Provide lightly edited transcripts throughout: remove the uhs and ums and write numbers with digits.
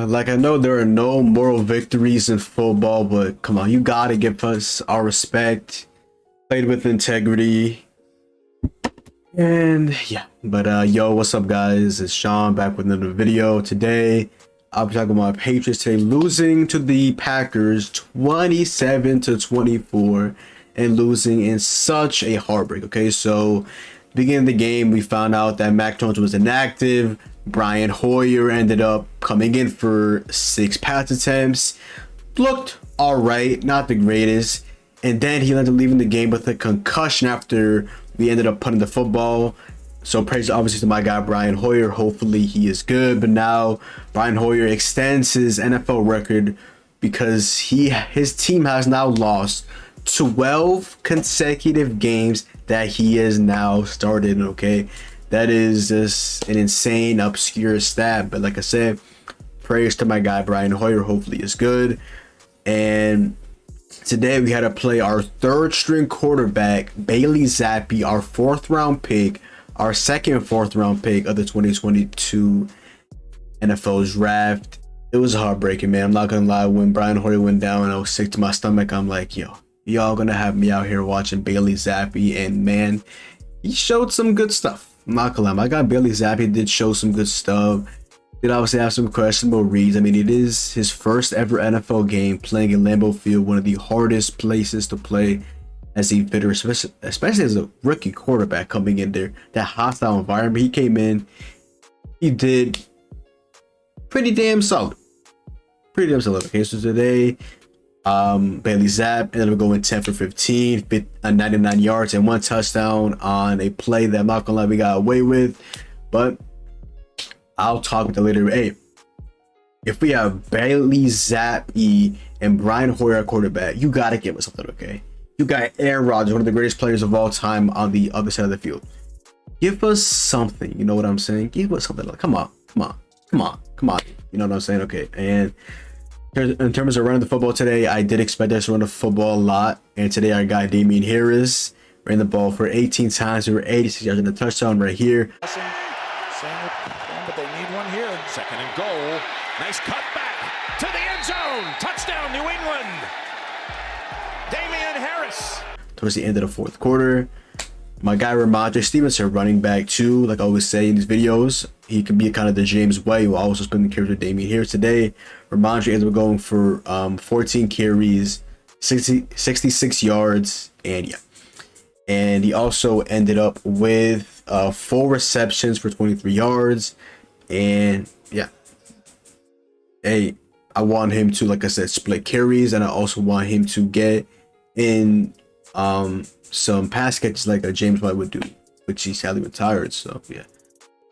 Like, I know there are no moral victories in football, but come on, you gotta give us our respect. Played with integrity. And yeah, but yo, what's up guys? It's Sean back with another video. Today I'll be talking about my Patriots today losing to the Packers 27-24 and losing in such a heartbreak. Okay, so beginning of the game we found out that Mac Jones was inactive. Brian Hoyer ended up coming in for 6 pass attempts. Looked all right, not the greatest, and then he ended up leaving the game with a concussion after we ended up punting the football. So praise obviously to my guy Brian Hoyer. Hopefully he is good. But now Brian Hoyer extends his NFL record because his team has now lost 12 consecutive games that he has now started. Okay, that is just an insane obscure stat. But like I said, praise to my guy Brian Hoyer. Hopefully is good. And today we had to play our 3rd string quarterback, Bailey Zappi, our 4th round pick, our second 4th round pick of the 2022 NFL draft. It was heartbreaking, man. I'm not gonna lie. When Brian Hoyer went down, I was sick to my stomach. I'm like, yo, y'all gonna have me out here watching Bailey Zappi, and man, he showed some good stuff. I'm not gonna lie. My guy Bailey Zappi did show some good stuff. Did obviously have some questionable reads. I mean, it is his first ever NFL game playing in Lambeau Field, one of the hardest places to play as a veteran, especially as a rookie quarterback coming in there. That hostile environment, he came in, he did pretty damn solid. Okay, so today, Bailey Zapp ended up going 10 for 15, 99 yards and 1 touchdown on a play that I'm not gonna lie, we got away with, but I'll talk with that later. Hey, if we have Bailey Zappi and Brian Hoyer at quarterback, you gotta give us something, okay? You got Aaron Rodgers, one of the greatest players of all time, on the other side of the field. Give us something, you know what I'm saying? Give us something. Like, come on. You know what I'm saying? Okay, and in terms of running the football today, I did expect us to run the football a lot, and today our guy Damian Harris ran the ball for 18 times. We were 86 yards in the touchdown right here. But they need one here. 2nd and goal. Nice cut back to the end zone. Touchdown, New England. Damian Harris. Towards the end of the 4th quarter, my guy Ramondre Stevenson, running back too, like I always say in these videos, he can be kind of the James White who also spin the carries with Damian Harris. Today, Ramondre ended up going for 14 carries, 66 yards, and yeah. And he also ended up with 4 receptions for 23 yards. And yeah, hey, I want him to, like I said, split carries, and I also want him to get in some pass catches like a James White would do, which he sadly retired. So yeah,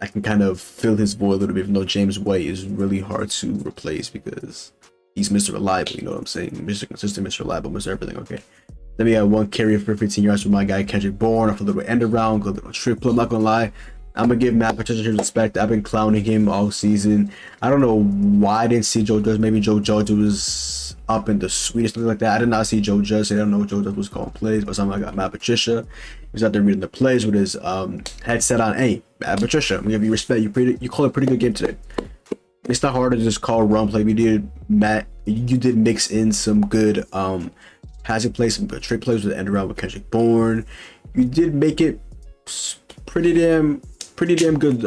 I can kind of fill his void a little bit, even though James White is really hard to replace because he's Mr. Reliable, you know what I'm saying? Mr. Consistent, Mr. Reliable, Mr. Everything, okay? Then we got 1 carry for 15 yards from my guy Kendrick Bourne off a little end around, good little triple. I'm not gonna lie, I'm gonna give Matt Patricia his respect. I've been clowning him all season. I don't know why I didn't see Joe Judge. Maybe Joe Judge was up in the suite or something like that. I did not see Joe Judge. I don't know what Joe Judge was calling plays, but somehow I got Matt Patricia. He was out there reading the plays with his headset on. Hey, Matt Patricia, I'm gonna give you respect. You called a pretty good game today. It's not hard to just call run play. We did, Matt. You did mix in some good passing plays, some good trick plays with the end around with Kendrick Bourne. You did make it pretty damn good.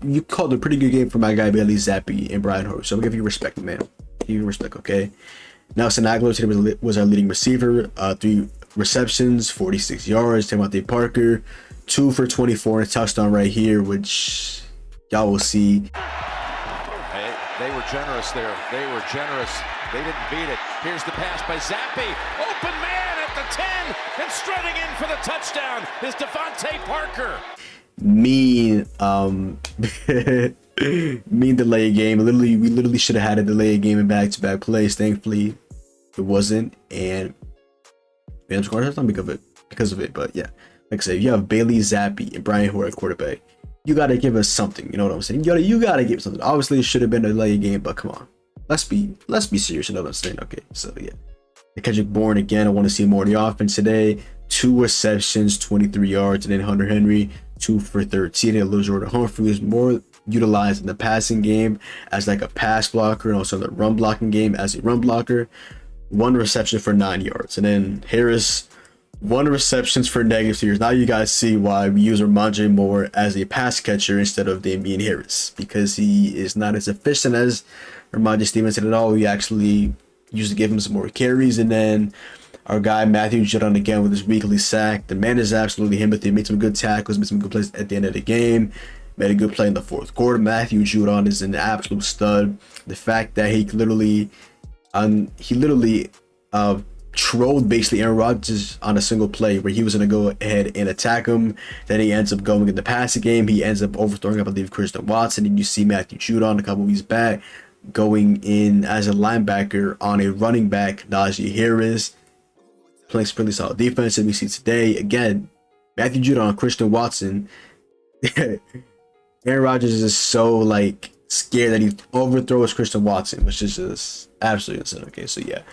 You called a pretty good game for my guy Bailey Zappi and Brian Hoyer. So I'm gonna give you respect, man. Give you respect, okay? Nelson Aguilar today was our leading receiver. 3 receptions, 46 yards. Devontae Parker, 2 for 24 and a touchdown right here, which y'all will see. Hey, they were generous there. They were generous. They didn't beat it. Here's the pass by Zappi. Open man at the 10 and strutting in for the touchdown is Devontae Parker. Mean mean delay game. We literally should have had a delay game in back-to-back plays. Thankfully it wasn't, and Rams scored a touchdown because of it. But yeah, like I said, you have Bailey Zappi and Brian Hoyer at quarterback. You gotta give us something, you know what I'm saying? You gotta give something. Obviously it should have been a delay game, but come on, let's be serious, you know what I'm saying? Okay, so yeah, Kendrick Bourne again. I want to see more of the offense today. 2 receptions, 23 yards, and then Hunter Henry 2 for 13. And Lil Jordan Humphrey was more utilized in the passing game as like a pass blocker, and also the run blocking game as a run blocker. 1 reception for 9 yards. And then Harris, 1 receptions for -2 yards. Now you guys see why we use Ramondre Moore as a pass catcher instead of Damian Harris, because he is not as efficient as Ramondre Stevenson at all. We actually used to give him some more carries. And then our guy Matthew Judon again with his weekly sack. The man is absolutely him. He made some good tackles, made some good plays at the end of the game. Made a good play in the 4th quarter. Matthew Judon is an absolute stud. The fact that he literally trolled basically Aaron Rodgers on a single play where he was going to go ahead and attack him. Then he ends up going in the passing game. He ends up overthrowing, I believe, Christian Watson. And you see Matthew Judon a couple weeks back going in as a linebacker on a running back, Najee Harris, playing some really solid defense. And we see today, again, Matthew Judon, Christian Watson. Aaron Rodgers is so like scared that he overthrows Christian Watson, which is just absolutely insane. Okay, so yeah,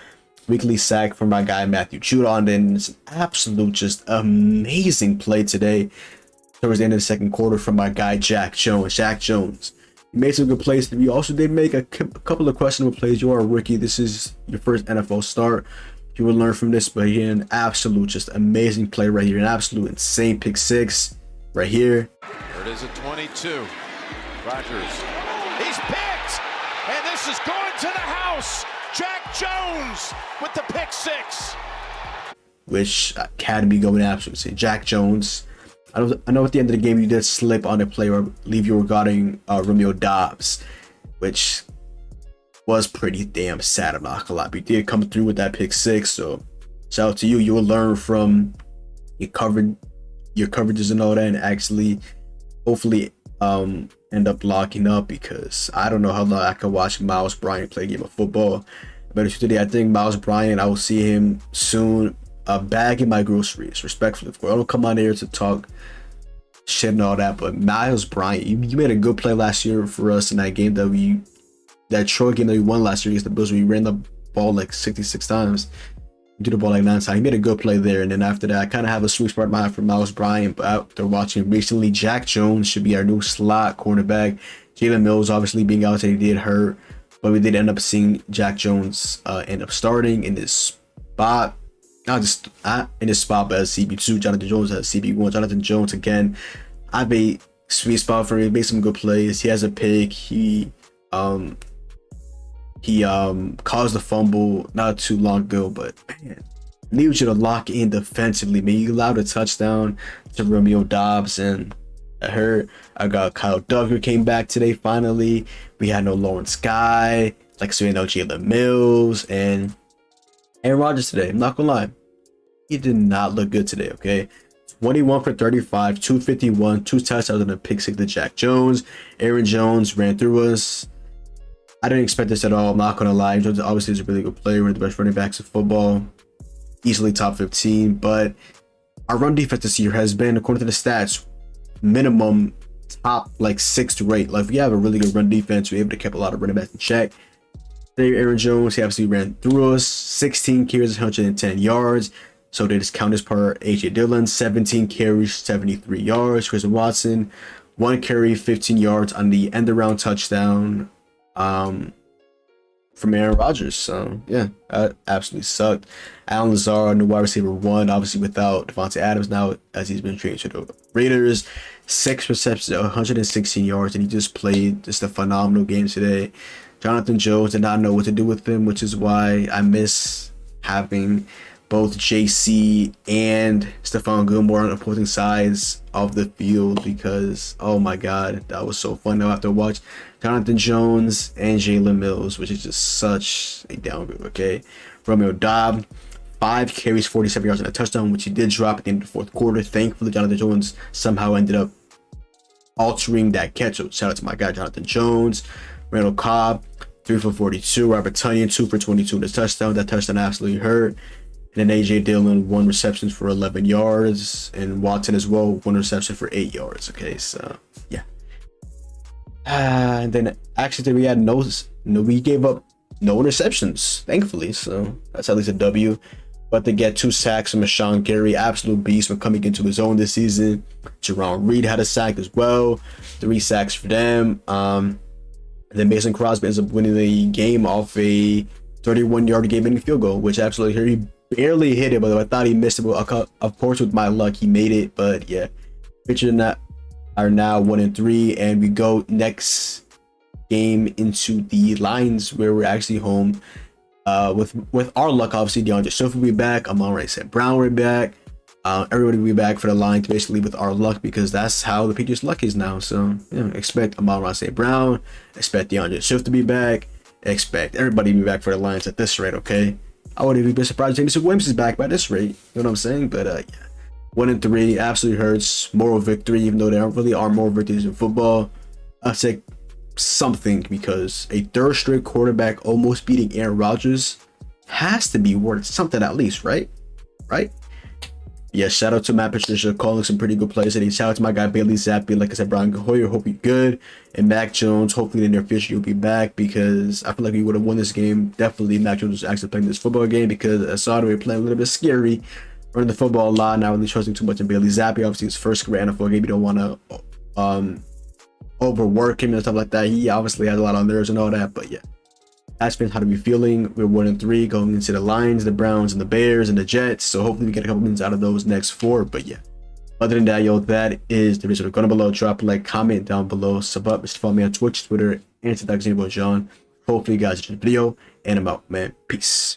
weekly sack from my guy Matthew Judon. And it's an absolute just amazing play today towards the end of the 2nd quarter from my guy Jack Jones. Jack Jones, he made some good plays. We also did make a couple of questionable plays. You are a rookie. This is your first NFL start. You will learn from this, but here an absolute just amazing play right here. An absolute insane pick 6 right here. There it is at 22. Rodgers. He's picked, and this is going to the house. Jack Jones with the pick 6. Which had me going absolutely insane. Jack Jones. I know at the end of the game you did slip on a play, or leave you regarding Romeo Doubs, which was pretty damn sad. I'm not gonna lie. But you did come through with that pick 6, so shout out to you. You will learn from your coverages and all that, and actually hopefully end up locking up, because I don't know how long I can watch Miles Bryant play a game of football. But today, I think Miles Bryant, I will see him soon bagging my groceries, respectfully, of course. I don't come on here to talk shit and all that, but Miles Bryant, you made a good play last year for us in that game that Troy game that we won last year against the Bills. We ran the ball like 66 times. We did the ball like 9 times. He made a good play there. And then after that, I kind of have a sweet spot in mind for Miles Bryant. But after watching recently, Jack Jones should be our new slot cornerback. Jalen Mills obviously being out today did hurt, but we did end up seeing Jack Jones end up starting in this spot. Not just in this spot, but as CB2. Jonathan Jones as CB1. Jonathan Jones, again, I have a sweet spot for him. He made some good plays. He has a pick. He caused a fumble not too long ago, but man, needed you to lock in defensively. Man, you allowed a touchdown to Romeo Doubs, and I heard Kyle Duggar came back today finally. We had no Lawrence Guy, like so, no Jalen Mills, and Aaron Rodgers today. I'm not gonna lie, he did not look good today. Okay, 21 for 35, 251, 2 touchdowns and a pick 6 to Jack Jones. Aaron Jones ran through us. I didn't expect this at all. I'm not gonna lie. Jones obviously is a really good player, one of the best running backs in football, easily top 15. But our run defense this year has been, according to the stats, minimum top like 6 to 8. Like, we have a really good run defense. We're able to keep a lot of running backs in check. Today, Aaron Jones, he obviously ran through us. 16 carries, 110 yards. So they just count as part. AJ Dillon, 17 carries, 73 yards. Christian Watson, 1 carry, 15 yards on the end around touchdown from Aaron Rodgers. So yeah, that absolutely sucked. Alan Lazard, new wide receiver 1, obviously without Devontae Adams now, as he's been traded to the Raiders. 6 receptions, 116 yards, and he just played just a phenomenal game today. Jonathan Jones did not know what to do with him, which is why I miss having both JC and Stephon Gilmore on opposing sides of the field, because oh my god, that was so fun now after watch Jonathan Jones and Jalen Mills, which is just such a downgrade. Okay, Romeo Doubs, 5 carries, 47 yards and a touchdown, which he did drop at the end of the 4th quarter. Thankfully, Jonathan Jones somehow ended up altering that catch. So shout out to my guy Jonathan Jones. Randall Cobb, 3 for 42. Robert Tonyan, 2 for 22 in his touchdown. That touchdown absolutely hurt. And then AJ Dillon, 1 reception for 11 yards, and Watson as well, 1 reception for 8 yards. Okay, so yeah. And then actually we had we gave up no interceptions, thankfully. So that's at least a W. But to get 2 sacks from Sean Gary, absolute beast when coming into his own this season. Jerron Reed had a sack as well, 3 sacks for them. Then Mason Crosby ends up winning the game off a 31-yard game-winning field goal, which absolutely hurt. He barely hit it, but I thought he missed it. Of course, with my luck, he made it. But yeah, Patriots are now 1-3, and we go next game into the Lions, where we're actually home. With our luck, obviously, DeAndre Swift will be back. Amon-Ra St. Brown will be back. Everybody will be back for the Lions, basically with our luck, because that's how the Patriots' luck is now. So, expect Amon-Ra St. Brown, expect DeAndre Swift to be back, expect everybody to be back for the Lions at this rate, okay? I wouldn't even be surprised if Jameson Williams is back by this rate. You know what I'm saying? But, yeah. 1-3 absolutely hurts. Moral victory, even though there really are more victories in football. I'll take something, because a third straight quarterback almost beating Aaron Rodgers has to be worth something at least, right? Yeah, shout out to Matt Patricia calling some pretty good plays today. Shout out to my guy Bailey Zappi. Like I said, Brian Hoyer, hope you're good. And Mac Jones, hopefully in the near future you'll be back, because I feel like we would have won this game. Definitely Mac Jones was actually playing this football game, because I saw that we were playing a little bit scary, running the football a lot, not really trusting too much in Bailey Zappi. Obviously his first career NFL game, you don't want to overwork him and stuff like that. He obviously has a lot on theirs and all that, but yeah, that's been how to be feeling. We're 1-3 going into the Lions, the Browns, and the Bears, and the Jets. So hopefully we get a couple minutes out of those next 4. But yeah, other than that, yo, that is the video. Go down below, drop a like, comment down below, sub up, follow me on Twitch, Twitter, and TikTok, John. Hopefully you guys enjoyed the video, and I'm out, man. Peace.